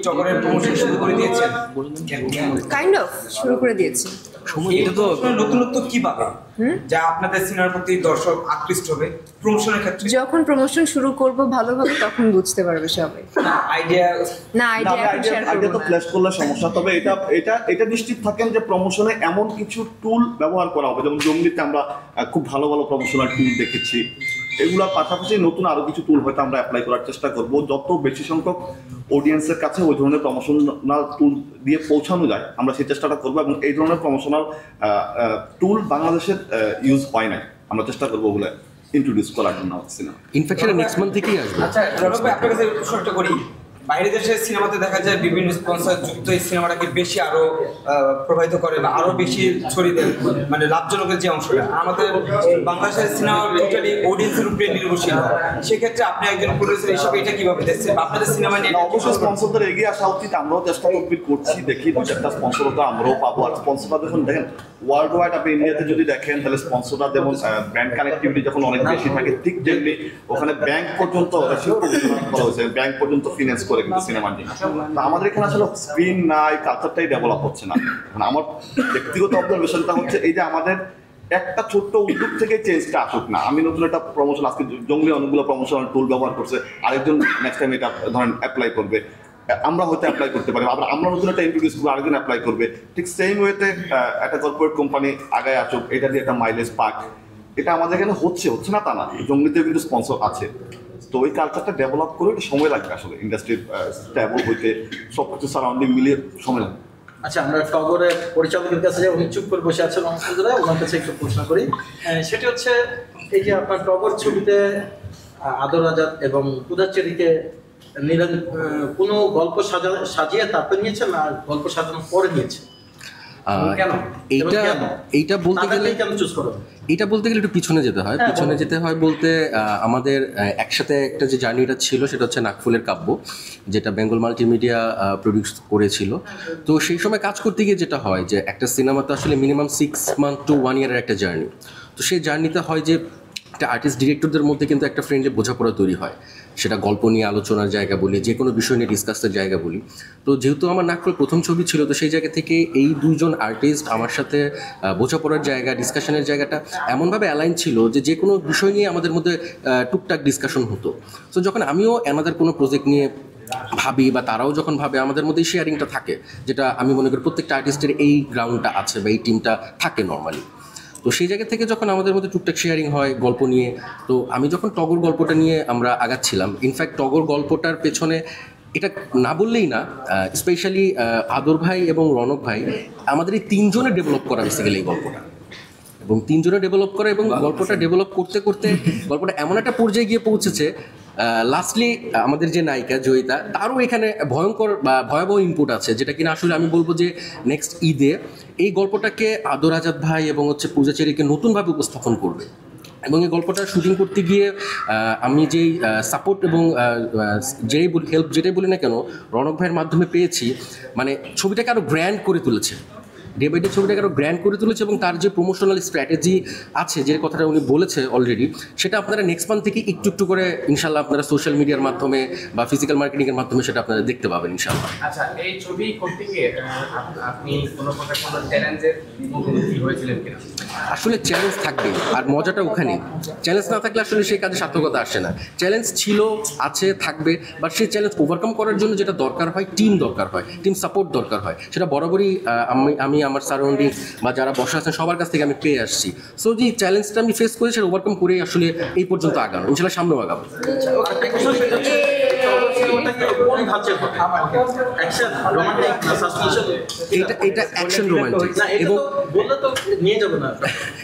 চকরের promotion শুরু করে দিয়েছেন? কাইন্ড অফ শুরু করে দিয়েছি। এটা তো নতুনত্ব কি পাবে যা আপনাদের সিনেমার প্রতি দর্শক আকৃষ্ট হবে প্রমোশনের ক্ষেত্রে? যখন প্রমোশন শুরু করব ভালোভাবে তখন বুঝতে পারবে সবাই। আইডিয়া না, আইডিয়া এখন শেয়ার করব আইডিয়া তো না। ফ্ল্যাশ করলে সমস্যা। তবে এটা নিশ্চিত থাকেন যে প্রমোশনে এমন কিছু টুল ব্যবহার করা হবে, যেমন জঙ্গলিতে আমরা খুব ভালো ভালো প্রমোশনাল টুল দেখেছি। এগুলোর পাশাপাশি নতুন আরো কিছু টুল হয়তো আমরা অ্যাপ্লাই করার চেষ্টা করব, যত বেশি সংখ্যক অডিয়েন্সের কাছে ওই ধরনের প্রমোশনাল টুল দিয়ে পৌঁছানো যায় আমরা সেই চেষ্টাটা করবো। এবং এই ধরনের প্রমোশনাল টুল বাংলাদেশের ইউজ হয় না, আমরা চেষ্টা করবো ওগুলো ইন্ট্রোডিউস করার জন্য সিনেমা। ইনফ্যাক্ট সেটা নেক্সট মান্থ থেকেই আসবে। আচ্ছা রনক ভাই, আপনার কাছে প্রশ্নটা করি, বাইরের দেশের সিনেমাতে দেখা যায় বিভিন্ন স্পন্সর যুক্ত এই সিনেমাটাকে বেশি আরো প্রভাবিত করে বা আরো বেশি ছড়িয়ে দেয়, মানে লাভজনকের যে অংশটা। আমাদের বাংলাদেশের সিনেমা টোটালি অডিয়েন্সের উপরে নির্ভরশীল হয়। সেক্ষেত্রে আপনি একজন প্রডিউসার হিসেবে এটা কিভাবে দেখছেন? আপনাদের সিনেমা নিয়ে অবশ্যই স্পন্সরদের এগিয়ে আসা উচিত, আমরাও চেষ্টা করছি, দেখি দু চারটা স্পন্সর তো আমরাও পাবো। আর স্পন্সররা যখন দেখেন ওয়ার্ল্ড ওয়াইড, আপনি ইন্ডিয়াতে যদি দেখেন তাহলে স্পন্সররা যেমন ব্র্যান্ড কানেক্টিভিটি যখন অনেক বেশি থাকে, ঠিক তেমনি ওখানে ব্যাংক পর্যন্ত করা হয়েছে, ব্যাংক পর্যন্ত ফিনান্স করে কিন্তু সিনেমার জন্য। তো আমাদের এখানে আসলে স্ক্রিন নাই, কালচারটাই ডেভেলপ হচ্ছে না। আমার ব্যক্তিগত অবজারভেশনটা হচ্ছে এই যে আমাদের একটা ছোট্ট উদ্যোগ থেকে চেঞ্জটা আসুক না। আমি নতুন একটা প্রমোশন, আজকে জঙ্গলি অনেকগুলো প্রমোশনাল টুল ব্যবহার করছে, আরেকজন নেক্সট টাইম এটা ধরেন অ্যাপ্লাই করবে, আমরা হয়তো অ্যাপ্লাই করতে পারি, আবার আমরা নতুন একটা ইন্ট্রোডিউস করবো, আরেকজন অ্যাপ্লাই করবে। ঠিক সেম ওয়েতে একটা কর্পোরেট কোম্পানি আগায় আসুক, এটা দিয়ে একটা মাইলেজ পাক। এটা আমাদের এখানে হচ্ছে না তা না, জঙ্গলিতেও কিন্তু স্পন্সর আছে। তো ওই কালচারটা ডেভেলপ করে একটু সময় লাগবে আসলে, ইন্ডাস্ট্রির স্ট্যাবল হইতে সব কিছু সারাউন্ডিং মিলিয়ে সময় লাগবে। আচ্ছা, আমরা টগরের পরিচালকের কাছে যে উনি চুপ করে বসে আছেন অংশজোড়া, ওনার কাছে একটু প্রশ্ন করি। সেটি হচ্ছে এই যে আপনার টগর ছবিতে আদর আজাদ এবং পূজাচেরিকে নিলেন, কোনো গল্প সাজিয়ে তারপর নিয়েছেন না গল্প সাজানোর পরে নিয়েছেন? এইটা বলতে গেলে একটু পিছনে যেতে হয়। পিছনে যেতে হয় বলতে আমাদের একসাথে একটা যে জার্নিটা ছিল সেটা হচ্ছে নাকফুলের কাব্য, যেটা বেঙ্গল মাল্টিমিডিয়া প্রডিউস করেছিল। তো সেই সময় কাজ করতে গিয়ে যেটা হয় যে একটা সিনেমা তো আসলে মিনিমাম 6 মান্থ টু 1 ইয়ারের একটা জার্নি। তো সেই জার্নিতে হয় যে একটা আর্টিস্ট ডিরেক্টরদের মধ্যে কিন্তু একটা ফ্রেন্ডলি বোঝাপড়া তৈরি হয়, সেটা গল্প নিয়ে আলোচনার জায়গা বলি, যে কোনো বিষয় নিয়ে ডিসকাসের জায়গা বলি। তো যেহেতু আমার নাকফুল প্রথম ছবি ছিল, তো সেই জায়গা থেকে এই দুইজন আর্টিস্ট আমার সাথে বোঝাপড়ার জায়গা, ডিসকাশনের জায়গাটা এমনভাবে অ্যালাইন ছিল যে কোনো বিষয় নিয়ে আমাদের মধ্যে টুকটাক ডিসকাশন হতো। তো যখন আমিও আমাদের কোনো প্রজেক্ট নিয়ে ভাবি বা তারাও যখন ভাবে, আমাদের মধ্যে শেয়ারিংটা থাকে, যেটা আমি মনে করি প্রত্যেকটা আর্টিস্টের এই গ্রাউন্ডটা আছে বা এই টিমটা থাকে নর্মালি। তো সেই জায়গা থেকে যখন আমাদের মধ্যে টুকটাক শেয়ারিং হয় গল্প নিয়ে, তো আমি যখন টগর গল্পটা নিয়ে আমরা আগাচ্ছিলাম, ইনফ্যাক্ট টগর গল্পটার পেছনে এটা না বললেই না, স্পেশালি আদর ভাই এবং রনক ভাই আমাদের এই তিনজনে ডেভেলপ করা বেসিক্যালি এই গল্পটা, এবং তিনজনে ডেভেলপ করা, এবং গল্পটা ডেভেলপ করতে করতে গল্পটা এমন একটা পর্যায়ে গিয়ে পৌঁছেছে, লাস্টলি আমাদের যে নায়িকা জয়িতা, তারও এখানে ভয়ঙ্কর বা ভয়াবহ ইনপুট আছে, যেটা কিনা আসলে আমি বলবো যে নেক্সট ঈদে এই গল্পটাকে আদর আজাদ ভাই এবং পূজাচেরিকে নতুনভাবে উপস্থাপন করবে। এবং এই গল্পটা শুটিং করতে গিয়ে আমি যেই সাপোর্ট এবং যেটাই বলি না কেন রনক ভাইয়ের মাধ্যমে পেয়েছি, মানে ছবিটাকে আরও গ্র্যান্ড করে তুলেছে, ডে বাই ডে ছবিটাকে আরও গ্র্যান্ড করে তুলেছে। এবং তার যে প্রমোশনাল স্ট্র্যাটেজি আছে, যে কথাটা উনি বলেছে অলরেডি, সেটা আপনারা নেক্সট মান্থ থেকে একটু একটু করে ইনশাল্লাহ আপনারা সোশ্যাল মিডিয়ার মাধ্যমে বা ফিজিক্যাল মার্কেটিংয়ের মাধ্যমে সেটা আপনারা দেখতে পাবেন ইনশাল্লাহ। আচ্ছা, এই ছবি করতে গিয়ে আপনি কোনো চ্যালেঞ্জের মুখোমুখি হয়েছিলেন কিনা? আসলে চ্যালেঞ্জ থাকবে, আর মজাটা ওখানে। চ্যালেঞ্জ না থাকলে আসলে সেই কাজে সার্থকতা আসে না। চ্যালেঞ্জ ছিল, আছে, থাকবে, বাট সেই চ্যালেঞ্জ ওভারকাম করার জন্য যেটা দরকার হয়, টিম দরকার হয়, টিম সাপোর্ট দরকার হয়। সেটা বরাবরই আমি আমার সারাউন্ডিং বা যারা বসে আছেন সবার কাছ থেকে আমি পেয়ে আসছি। সো যে চ্যালেঞ্জটা আমি ফেস করে সেটা ওভারকাম করেই আসলে এই পর্যন্ত আগানো, ইনশাল্লাহ সামনেও আগাবো। এটা অ্যাকশন রোমান্টিক, এবং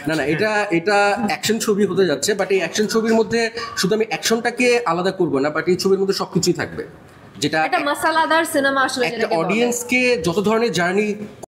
না এটা অ্যাকশন ছবি হতে যাচ্ছে। বাট এই অ্যাকশন ছবির মধ্যে শুধু আমি অ্যাকশনটাকে আলাদা করবো না, বাট এই ছবির মধ্যে সবকিছুই থাকবে, যেটা একটা মাসালাদার সিনেমা আসলে একটা অডিয়েন্সকে যত ধরনের জার্নি